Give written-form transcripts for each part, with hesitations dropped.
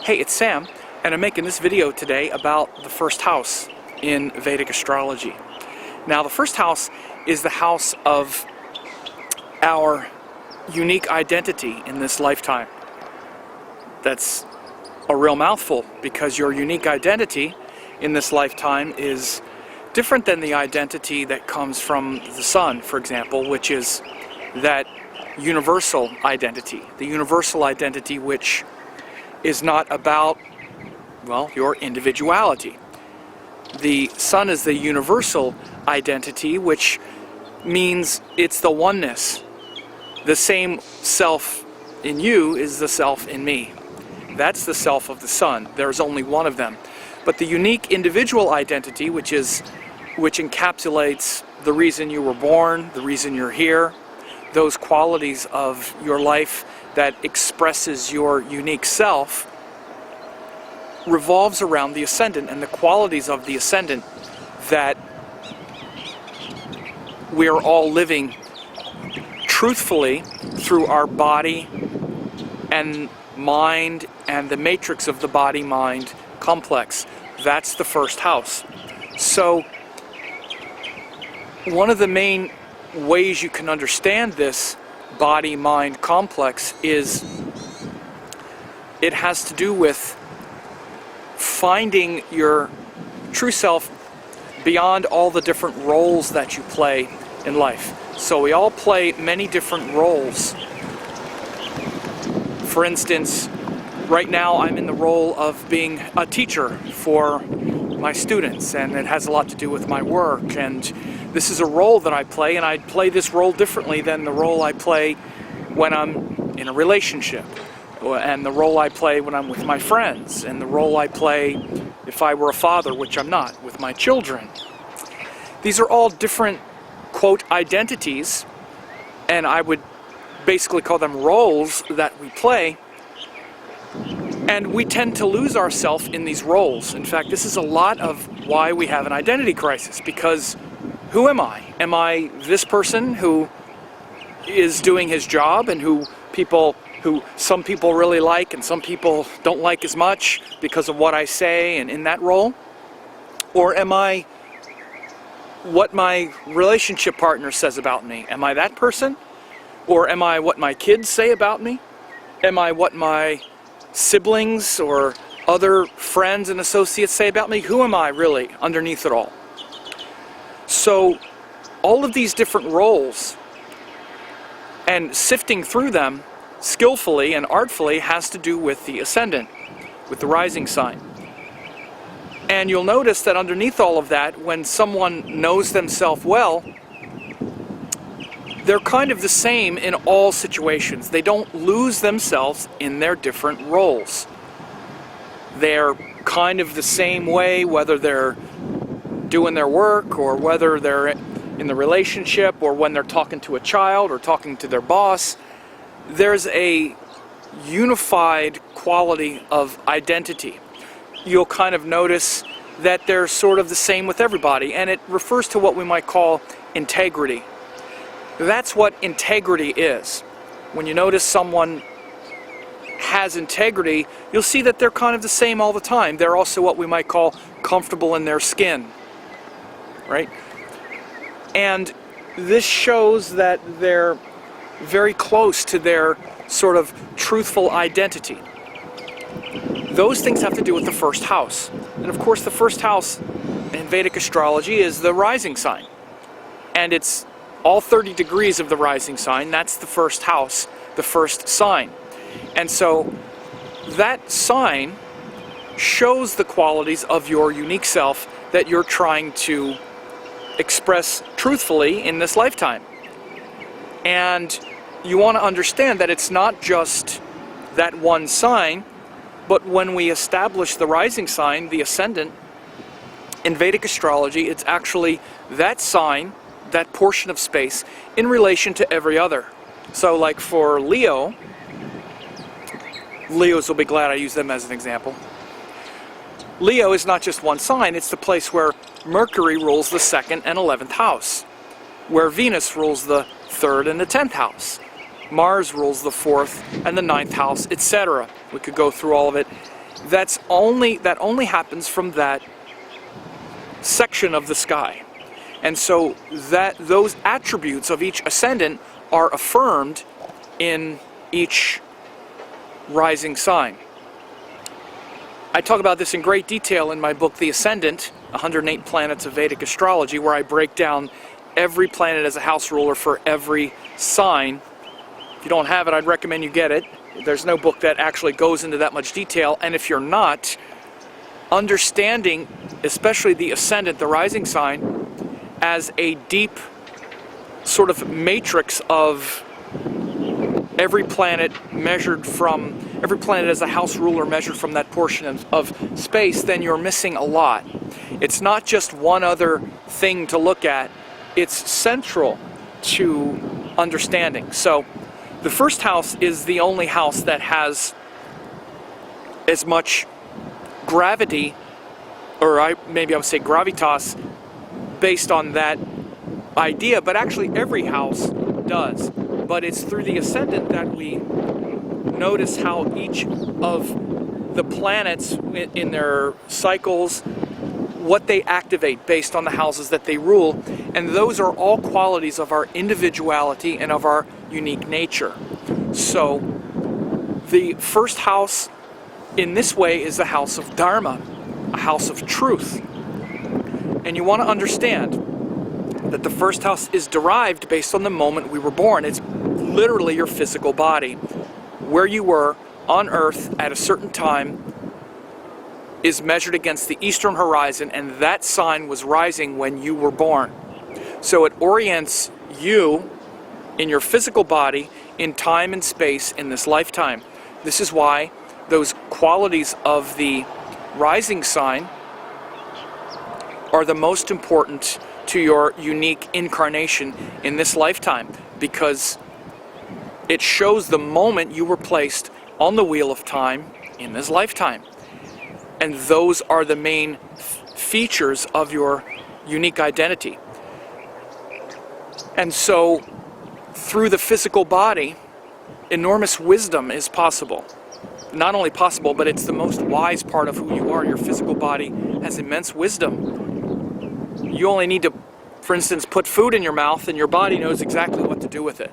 Hey, it's Sam, and I'm making this video today about the first house in Vedic astrology. Now, the first house is the house of our unique identity in this lifetime. That's a real mouthful, because your unique identity in this lifetime is different than the identity that comes from the sun, for example, which is that universal identity. The universal identity which is not about, well, your individuality. The sun is the universal identity, which means it's the oneness. The same self in you is the self in me. That's the self of the sun. There's only one of them. But the unique individual identity, which encapsulates the reason you were born, the reason you're here, those qualities of your life that expresses your unique self, revolves around the ascendant and the qualities of the ascendant that we are all living truthfully through our body and mind and the matrix of the body-mind complex. That's the first house. So one of the main ways you can understand this body-mind complex is it has to do with finding your true self beyond all the different roles that you play in life. So we all play many different roles. For instance, right now I'm in the role of being a teacher for my students, and it has a lot to do with my work, and this is a role that I play, and I play this role differently than the role I play when I'm in a relationship, and the role I play when I'm with my friends, and the role I play if I were a father, which I'm not, with my children. These are all different, quote, identities, and I would basically call them roles that we play, and we tend to lose ourselves in these roles. In fact, this is a lot of why we have an identity crisis, because who am I? Am I this person who is doing his job and who some people really like and some people don't like as much because of what I say and in that role? Or am I what my relationship partner says about me? Am I that person? Or am I what my kids say about me? Am I what my siblings or other friends and associates say about me? Who am I really underneath it all? So all of these different roles and sifting through them skillfully and artfully has to do with the ascendant, with the rising sign. And you'll notice that underneath all of that, when someone knows themselves well, they're kind of the same in all situations. They don't lose themselves in their different roles. They're kind of the same way, whether they're doing their work or whether they're in the relationship or when they're talking to a child or talking to their boss. There's a unified quality of identity. You'll kind of notice that they're sort of the same with everybody, and it refers to what we might call integrity. That's what integrity is. When you notice someone has integrity, you'll see that they're kind of the same all the time. They're also what we might call comfortable in their skin, right? And this shows that they're very close to their sort of truthful identity. Those things have to do with the first house. And of course, the first house in Vedic astrology is the rising sign. And it's all 30 degrees of the rising sign. That's the first house, the first sign. And so that sign shows the qualities of your unique self that you're trying to express truthfully in this lifetime. And you want to understand that it's not just that one sign, but when we establish the rising sign, the ascendant, in Vedic astrology, it's actually that sign, that portion of space, in relation to every other. So like for Leos will be glad I use them as an example. Leo is not just one sign, it's the place where Mercury rules the 2nd and 11th house, where Venus rules the 3rd and the 10th house, Mars rules the 4th and the 9th house, etc. We could go through all of it. that only happens from that section of the sky. And so that those attributes of each ascendant are affirmed in each rising sign. I talk about this in great detail in my book, The Ascendant, 108 Planets of Vedic Astrology, where I break down every planet as a house ruler for every sign. If you don't have it, I'd recommend you get it. There's no book that actually goes into that much detail, and if you're not, understanding, especially the ascendant, the rising sign, as a deep sort of matrix of every planet as a house ruler measured from that portion of space, then you're missing a lot. It's not just one other thing to look at, it's central to understanding. So the first house is the only house that has as much gravity, or maybe I would say gravitas, based on that idea, but actually every house does. But it's through the ascendant that we notice how each of the planets in their cycles, what they activate based on the houses that they rule, and those are all qualities of our individuality and of our unique nature. So the first house in this way is the house of Dharma, a house of truth. And you want to understand that the first house is derived based on the moment we were born. It's literally your physical body. Where you were on Earth at a certain time is measured against the eastern horizon, and that sign was rising when you were born. So it orients you in your physical body in time and space in this lifetime. This is why those qualities of the rising sign are the most important to your unique incarnation in this lifetime, because it shows the moment you were placed on the wheel of time in this lifetime. And those are the main features of your unique identity. And so through the physical body, enormous wisdom is possible. Not only possible, but it's the most wise part of who you are. Your physical body has immense wisdom. You only need to, for instance, put food in your mouth and your body knows exactly what to do with it.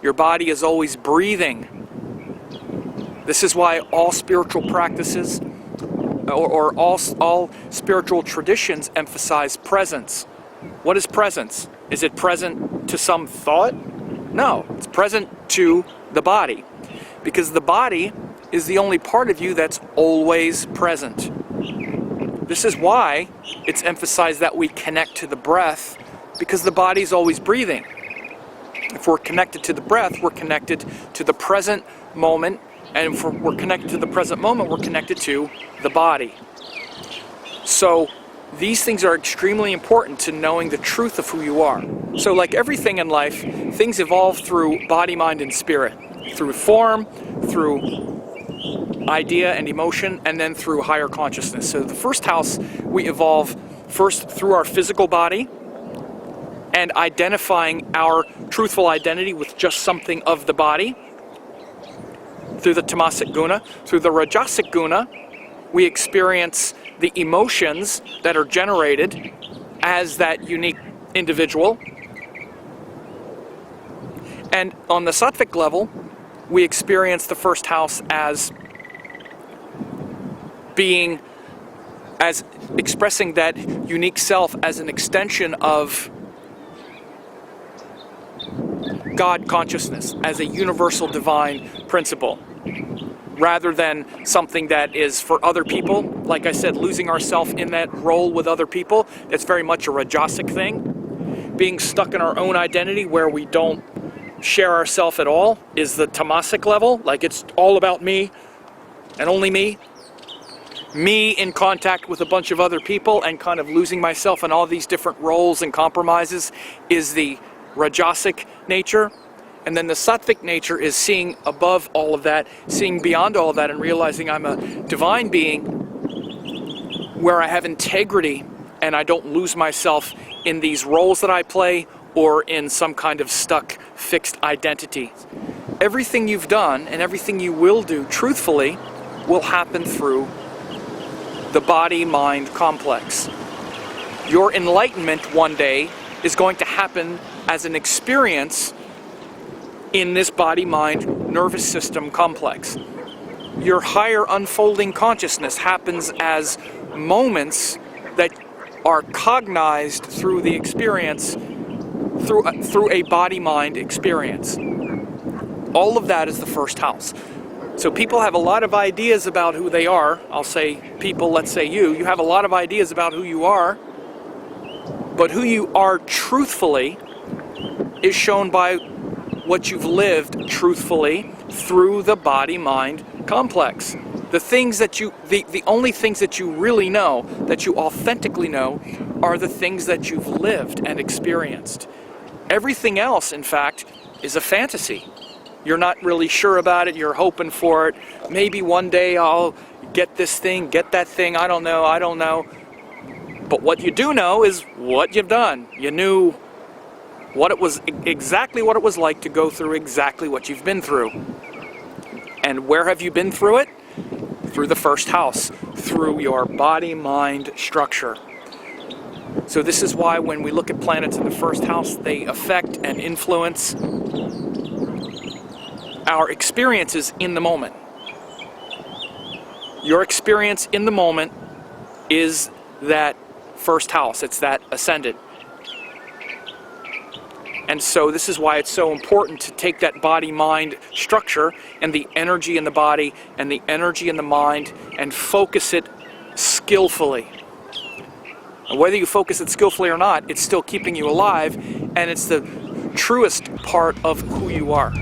Your body is always breathing. This is why all spiritual practices or all spiritual traditions emphasize presence. What is presence? Is it present to some thought? No, it's present to the body, because the body is the only part of you that's always present. This is why it's emphasized that we connect to the breath, because the body's always breathing. If we're connected to the breath, we're connected to the present moment, and if we're connected to the present moment, we're connected to the body. So these things are extremely important to knowing the truth of who you are. So like everything in life, things evolve through body, mind, and spirit. Through form, through idea and emotion, and then through higher consciousness. So the first house, we evolve first through our physical body and identifying our truthful identity with just something of the body. Through the tamasic guna. Through the rajasic guna, we experience the emotions that are generated as that unique individual. And on the Sattvic level, we experience the first house as being, as expressing that unique self as an extension of God consciousness, as a universal divine principle, rather than something that is for other people. Like I said, losing ourselves in that role with other people, that's very much a rajasic thing. Being stuck in our own identity where we don't share ourselves at all is the tamasic level, like it's all about me and only me. Me in contact with a bunch of other people and kind of losing myself in all these different roles and compromises is the rajasic nature. And then the sattvic nature is seeing above all of that, seeing beyond all of that, and realizing I'm a divine being where I have integrity and I don't lose myself in these roles that I play or in some kind of stuck, fixed identity. Everything you've done and everything you will do truthfully will happen through the body-mind complex. Your enlightenment one day is going to happen as an experience in this body-mind nervous system complex. Your higher unfolding consciousness happens as moments that are cognized through the experience, through a body-mind experience. All of that is the first house. So people have a lot of ideas about who they are. I'll say people, let's say you have a lot of ideas about who you are, but who you are truthfully is shown by what you've lived truthfully through the body-mind complex. The things that the only things that you really know, that you authentically know, are the things that you've lived and experienced. Everything else, in fact, is a fantasy. You're not really sure about it, you're hoping for it. Maybe one day I'll get this thing, get that thing, I don't know. But what you do know is what you've done. You knew what it was, exactly what it was like to go through exactly what you've been through. And where have you been through it? Through the first house, through your body-mind structure. So this is why when we look at planets in the first house, they affect and influence our experiences in the moment. Your experience in the moment is that first house, it's that ascendant. And so this is why it's so important to take that body-mind structure and the energy in the body and the energy in the mind and focus it skillfully. And whether you focus it skillfully or not, it's still keeping you alive, and it's the truest part of who you are.